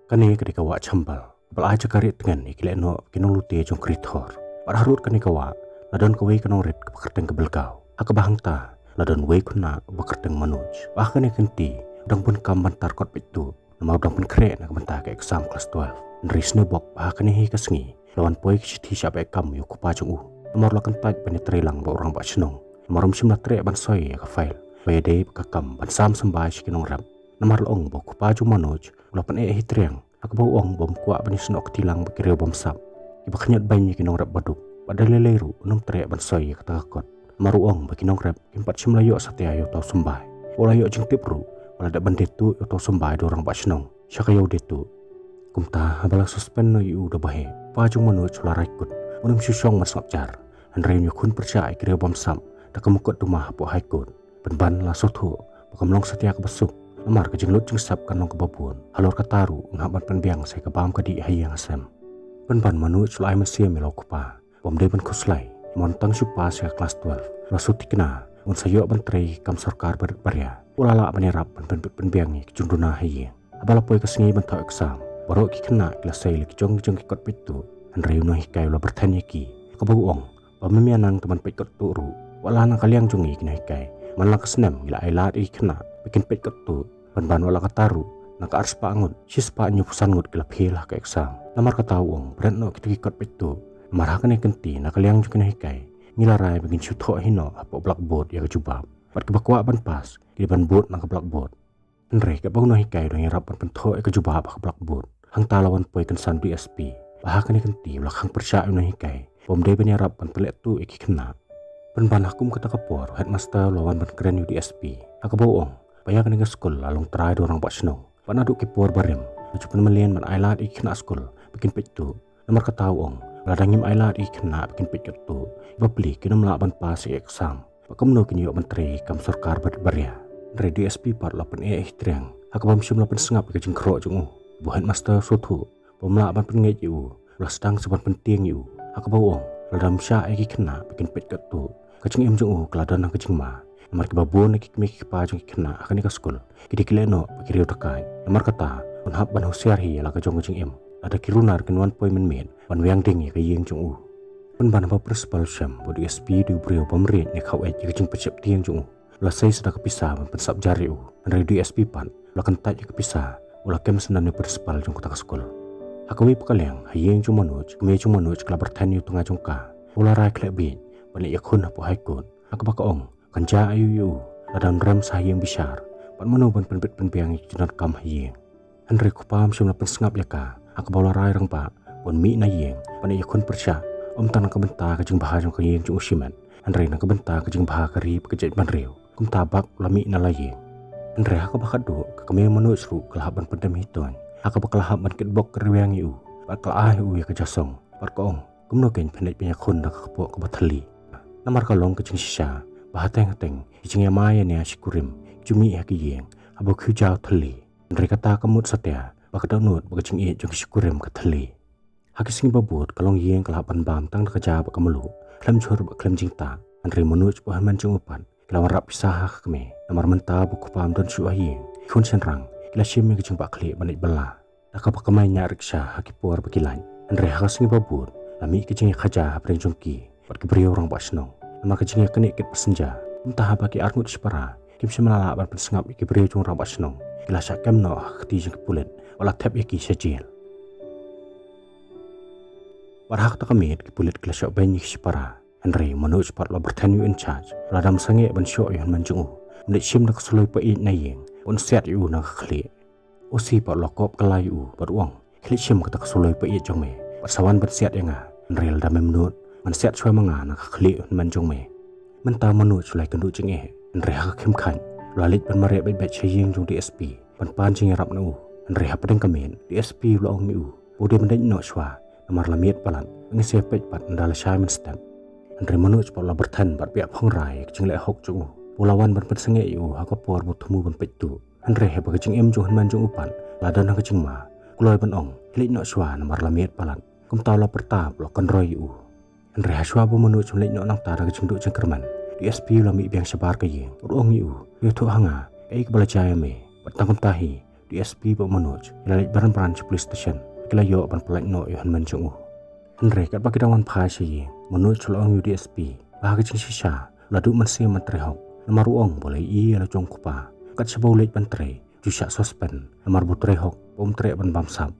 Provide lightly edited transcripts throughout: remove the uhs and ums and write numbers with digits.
Kani ketika wa chambal bal aja karit dengan ikile no kinong lute jong kritor par harut kani kawa ladon kawai kanong rit kekerteng kebelkau akabahang ta ladon wei kuna bekerteng manuj bahkan kenti dang pun kamban tarkot pitu nama dang pun kre nak benta ke exam kelas 12 nrisne bok bahkan hi kasngi lawan poi kiti siapa kam yu kupa jong nomor lakan taj bani trelang ba orang ba chnong marum simla tre ban soi ka file pede ka kam ban sam sambai kinong rap namar long bo kupa jong manuj lapan hitriang aku bau ong bom kuat bani senok tilang berkira bom sap iba kenyat banyak kinong rap baduk pada leleru enam teriak bansoi kata kakot maru ong bagi nong rap empat simlayo satia yo tau sembai olah yo jeng tipru wala dak bandet tu yo tau sembai dorang bak senong syaka yo detu kumta abala suspend no yu da bahe pajung manu chula raikut unum syusong mas ngapjar andrei yo kun percaya kira bom sap dak kemukut rumah po haikut ban la sotho bukamlong satia kebesuk Lamar ke jenglut jeng sap kanong kebabun halor kataru ngaban penbiang saya kebam kedi hayang asam penban manu culai mesia melo kupa bom de ben kuslai montang supa saya kelas 12 rasuti kena un sayo bentrei kam sarkar berbarya ulala menyerap penbiang ni kejunduna hayang abala poi kesengi bentau exam baru ki kena kelas saya lek jong kikot pitu andrei no hikai lo bertanya ki kebau ong pamemianang teman pikot turu wala nang kaliang jongi kena hikai manlang kesenem gila ailat kena bikin pikot tu ban wala kataru naka ars pangut sispa nyu pusangut kila philah ka exam namar katawong brand no kitikot pitu marhakan kenti nakaliang jukena hikai ngilarai begin syutho hino apo blackboard ya kejubab pat kebakwa ban pas di ban board nang blackboard andre ka bagno hikai do ngarap ban pentho e kejubab ka blackboard hang talawan poi kensan DSP bahakan kenti belakang persya no hikai bom de ben yarap ban pelek tu iki kena ban hakum kata kapor headmaster lawan ban keren DSP akabawong Paya kena ke sekolah lalong terai dorang buat senong. Pana duk kipor barem. Cuman melian man ailat ikna sekolah bikin pitu. Nomor ketawong. Ladangim ailat ikna bikin pitu tu. Iba beli kena melaban pasi exam. Pakam no kini yok menteri kam sarkar berbarya. Dari DSP part 8 hitriang. Hakabam syum 8 sengap ke jengkro jung. Buhan master sotu. Pemelaban pengej yu. Ulah sedang seban penting yu. Hakabawong. Ladam sya ikna bikin pitu tu. Kecing im jung keladan nang kecing ma. Namar kebabon ki kemik pajung kena akan ka skol kidi kileno pakiri utakai namar kata unhab ban hosiar hi ala ka jong jing em ada kirunar kenwan poi men ban wiang ding ka yeng jong pen ban ba principal syam bodi SP di brio pamrit ne khau e jing pecep tieng jong la sai sada ka pisah ban pensap jari andai di SP pan la kan ta ka pisah ula kem senan ne principal jong ka skol akawi pakaliang hayeng jong manuj me jong manuj kala bertan yu tunga jong ka ula rai klebin ban yakun apo haikun akabaka ong Kanja ayu ladang ram sayang besar pan mano ban penbet penbiang jenat kam hayeng Henry kupam semla pensengap yaka ak bola rai rang pa pon mi na yeng pan yakun persya om tanang kebenta kajeng bahajong kayeng jung usiman Henry nang kebenta kajeng bah kari pekejet ban riu kum tabak lami na layeng Henry ak bakadu ka kami mano sru kelahaban pendem hiton ak bakalahab ban ketbok kerwiang yu pat kala yu ya kajasong par koong kumno ken penet penyakun dak kepo kebathali namar kalong kajeng sisa Bahateng-hateng, ijing yamaya ni asikurim, jumi hakiyeng, abo kujau thali. Mereka kata kamut satya, bakadaunut bakajing i jong sikurim ke thali. Hakising babut kalong yeng kalapan bam tang nakaja bakamelu, klam jur baklam jingta, andri menuj bahaman jong upan, kelawan rap pisah kami, namar menta buku pam don suahiyeng, kun senrang, kila syim yang kajing bakli banit bela. Naka bakamay nya riksha hakipur bakilan, andri hakising babut, lami kajing kaja apreng jongki, bat kebriyo orang basnong. Nama kecingnya kena ikut pesenja. Entah apa ki armut separa. Kim semalala ban pensengap iki beri jung rabat senong. Kila sakam no keti jeng kepulet. Wala tap iki sejil. Warhak tak kemit kepulet kila sak banyak separa. Henry menurut cepat lo bertanya in charge. Ladam sange ban syok yang menjungu. Menit sim nak seloi pait nayeng. Un siat yu nak klik. Usi pat lo kop kelai yu beruang. Klik sim kata seloi pait jong me. Persawan bersiat yang Henry ladam menurut. Man siat suai manga nak klik man jong me menta manu sulai kendu jeng Henry hak kim khan lalit ban mare bet chayeng jong DSP pan jeng rap nu Henry hap deng kamen DSP lo ong u ode mendai no swa namar lamiet palan ngese pet pat ndal syai men step Henry manu cepat la bertan bat pia phong rai jeng le hok jong pulawan ban pensenge u hak por butumu ban pet tu Henry hap jeng em jong man jong upan ladan hak jeng ma kuloi ban ong klik no swa namar lamiet palan kum taw la pertap lo kan roi u Henry haswa bo menu chumlek no nang tara kejeng duk jengkerman DSP lami biang sebar ke yeng urong yu tu hanga ei kebala jaya me patang tahi DSP ba Manoj ilalaj baran branch police station kila yo ban pelak no yo hanman chung Henry kat bagi dawan phai shi Manoj chulong yu DSP ba ga ching shisha la du man sim man tre hok namar uong boleh I la chong kupa kat sabau lej ban tre ju syak suspend namar bu tre hok pom tre ban bam sap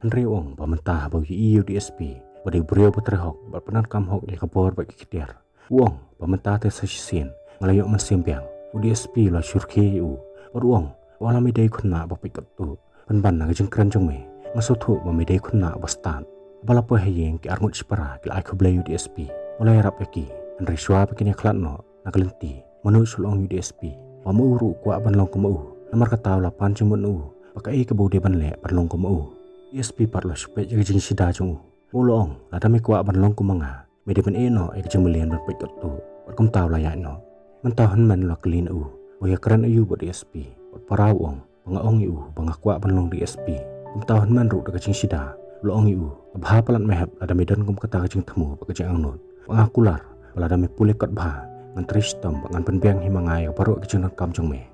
Henry uong ba mentah ba yu DSP ba de brio bu tre hok ba penan kam hok ya kabor ba kitiar uong ba mentah te sa sin ngalayo man sim piang DSP la syurke yu uong wala mi dei khunna ba pikat tu ban na jing kran jong me ngasuthu ba mi dei khunna ba stan bala po hayeng ki arngut spara ki ai khoblay DSP mulai rap ki Henry shwa pa kini khlat no nakalenti Manoj sulong DSP ba muru kwa ban long ko mau namar kataw la pan chung mu ba kai ka bode ban le ban long ko mau DSP par lo spe jing sida chung ulong la dami kwa ban long ko manga me de ban e no e jing melian ban pikat tu ba kom taw la ya no man taw han man lo klin ya kran ayu ba DSP parau ong pangaong yu pangakwa banlong DSP kumtahan man ru daga ching sida loong yu abha palat mehab ada medan kum kata kaching temu pakaching angnut pangakular balada me pulekat bha ngan tristom ngan penbiang himangai paru kaching kam jong me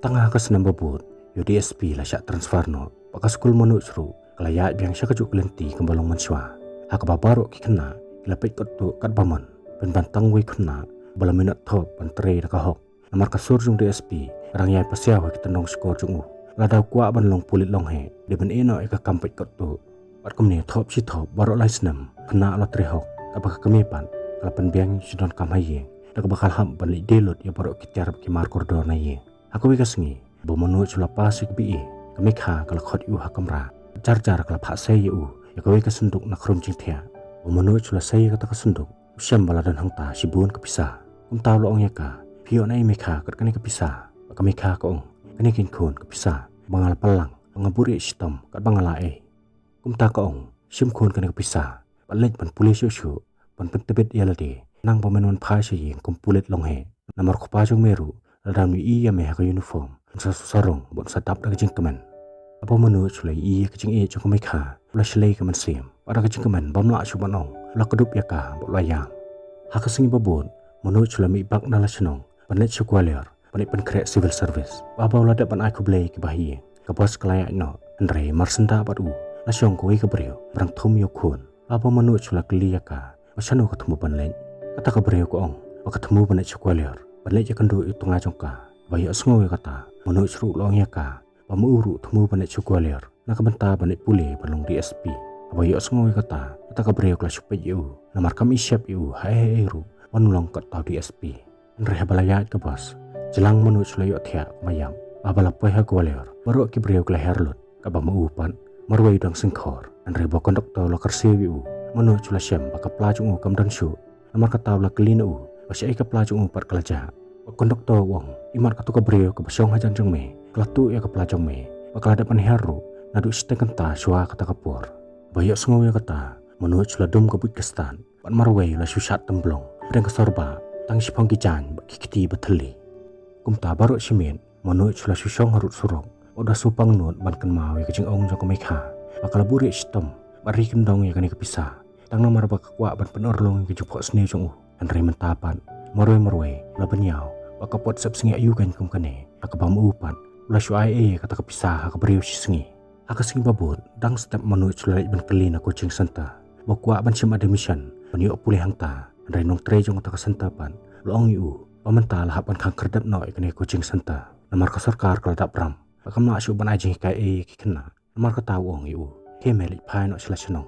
tangah ka senam babut yu DSP la syak transfer no pakas skul Manoj ru kalaya biang syak kajuk lenti kembalong manswa hak babaru ki kena kilapit kat tu kat baman pen bantang we kena bala minat top ban tre da ka hok namar kasur jung DSP rang yai pasya wa kita nong skor jung ladaw kwa ban long pulit long he de ben eno e ka kampet kot tu pat komne thop si thop baro lai snam kena lo tre hok ka ba kami pan kala pen biang sidon kam haye da ka bakal ham ban li delot ya baro kityar ki mar koridor na ye aku wi kasngi bo Manoj chula pasik bi kami kha kala khot yu ha kamra jar kala pha sai yu ya ka wi ka senduk na khrum ching thia bo Manoj chula sai ka ta ka senduk syam bala dan hangta sibun ka pisa kum taw lo ong ya ka pio nai mekha kat kani ka pisa ka mekha ko ong kani kin khon ka pisa bangal palang pangaburi sistem kat bangala kum ta ka ong sim khon kani ka pisa balej ban pulis yu ban pentebet yalade nang pamenon phai si kum pulet long he namar khopa jong meru ladam ni ya me ka uniform sa sarong bon sa tap da jing kamen apa Manoj chulai ka jing jong ka mekha la shlei ka man sim ada ka jing kamen bam la chu ban ong la kadup ya ka bo la yang ha ka singi babon Manoj chula mi bak na la chnong panet chukwaliar panet pen krek civil service babaw la da pan ai khoblei ki bahi ka bos klaya no Andre marsenda batu la syong ko ka brio brang thum yo khun apa Manoj chula kliya ka wasano ka thumu pan len kata ka brio ko ong ba ka thumu panet chukwaliar panet ya kandu itunga jongka bayo sngo kata Manoj ru long ya ka pamuru thumu panet chukwaliar na ka banta panet pule palong DSP bayo sngo kata ka brio kla chupe yu namar kam isyap yu hai ru panulong kat tau DSP Andre balaya ke bos jelang Manoj layo thia mayam abala poha gwalior baru ki brio kla herlot ka ba muupan marwai dang singkhor Andre bo konduktor lo kersewi Manoj la syam ba ka plajung kam dan shu namar ka taw la klin basai ka plajung pat kalaja ba konduktor wong imat ka tu ka brio ka basong hajan jong me klatu ya ka plajung me ba kala dapan heru nadu steken ta shwa kata kapur bayo sngo ya kata Manoj la dum ka but kastan pat marwai la susat temblong Reng kesorba tang sipong kijan kikiti bateli kumta baru simen Manoj la susong harut surong oda supang not ban kan mawe kajing ong jong mekha bakal buri sistem bari kendong ya kani kepisa tang nomor bak kwa ban penorlong ke jupok sne jong Andre mentapan marwe la benyau bakapot sep singi ayu kan kum kane akabam upan la shuai kata kepisa ka beriu singi aka singi babut dang step Manoj la ban kelina coaching center bakwa ban sim admission panyo pulih hangta Andre nong tre jong ta sentapan loong yu pamenta lahap ban khang kerdap noi kane coaching center namar ka sarkar kal dap ram pakam na shu ban ajing kai ki kena namar ka taw ong yu ke melik phai no sla chnong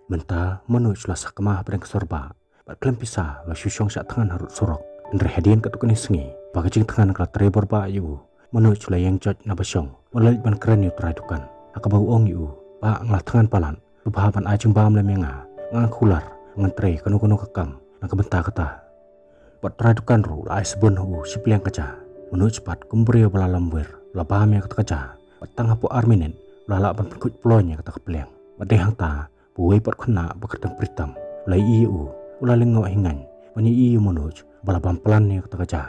menta Manoj la sakma breng sorba bat klem pisa la shu shong sa tangan harut sorok Andre hadien ka tukani singi pakajing tangan kala tre borba yu Manoj la yang joj na basong walai ban kran yu trai dukan akabau ong yu pa ngla tangan palan subha ban ajing bam le menga ngang khular ngan tre kanu kakam nak benta kata pat tradukan ru la isbon hu sipliang kaca Manoj pat kumbrio bala lamwer la paham ya kata kaca patang hapo arminen la la ban kut plonya kata kepliang badai hangta buai pat khna bakatang pritam lai iu ula lengo hingan pani iu Manoj bala bam plan ya kata kaca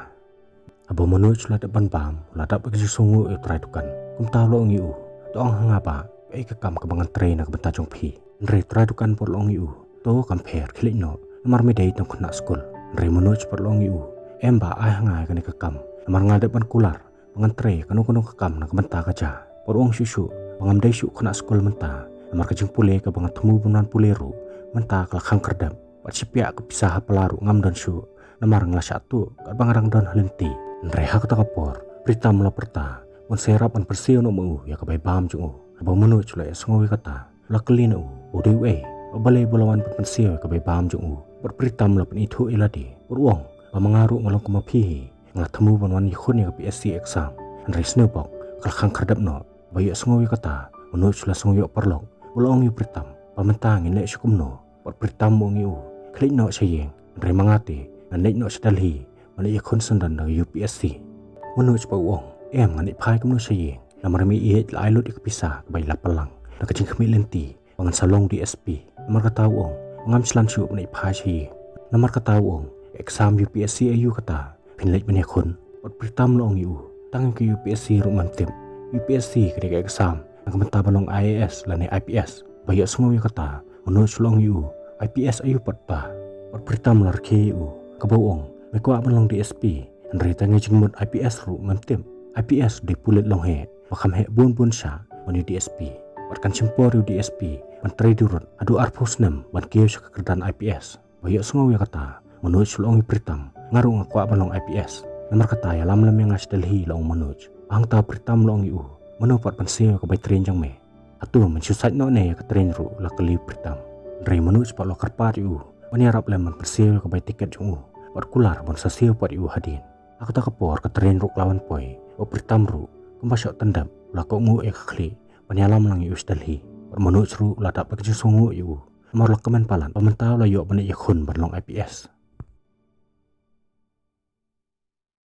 abo Manoj la depan pam la dak bagi sungu e tradukan kum ta lo ngiu tong hangapa ai ka kam ka bangan tre nak benta jong phi Andre tradukan por lo ngiu to compare khilino namar medai tong khna skul Andre Manoj perlong yu emba ai ngai kani kakam namar ngadep ban kular pengantre kanu kanu kakam nak benta kaca Porong syusyu pangamdai syuk kena sekolah mentah namar kejeng pule ke bangat temu bunan puleru mentah kelakang kerdam pat sipiak kepisah pelaru ngam dan syuk namar ngelasyak tu kat bangarang dan halenti nreha kata kapor berita mula perta pun serap an persio no mau ya kebai bam jung abang menu culai sengowi kata la kelin bodai we balai bulawan pensio kebai bam jung berberita mula pen itu iladi beruang pamangaru ngalong kemapi ngalah temu bunan yikhun ya ke PSC exam nre snubok kelakang kerdam no bayak sengowi kata menu culai sengowi perlong Ulong yu pritam, pamentang nek syukumno, pot pritam mong yu, klik no sayeng, nre mangati, nek no sedalhi, manik yakun sendan dari UPSC. Menuj pa uong, nganik pai kumno sayeng, namar mi ihet la ailut ikapisah kebai lapalang, nak kecing kemik lenti, pangan salong di SP, namar kata uong, ngam selan syuk manik pai sayeng, namar kata uong, exam UPSC ayu kata, pinlek menyakun, pot pritam loong yu, tangan ke UPSC rumah tim, UPSC ketika exam, kementar balong IAS lani IPS bayak semua yang kata menurut sulong yu IPS ayu patpa pat berita melar ke yu kebawang mekuak balong DSP nri tangi jengmut IPS ru mentem IPS di pulit long he makam he bun sya mani DSP patkan cempor yu DSP menteri durut adu arpus 6 ban keu sekekerdan IPS bayak semua yang kata menurut sulong yu pritam ngarung akuak balong IPS nomor kata ya lam yang ngas delhi long menuj ang ta pritam long yu menopot pensio ke bai tren jang me atu mensusat no ne ke tren ru la keli pritam nrei menu cepat lo kerpat yu paniarap lemon pensio ke bai tiket jung pot kular bon sasio pot yu hadin aku tak kepor ke tren ru lawan poi o pritam ru kembasok tendam la ko ngu e kli panialam lang yu stalhi pot menu ru la tak bekerja songu yu mar la kemen palan pementau la yu bani yakhun berlong IPS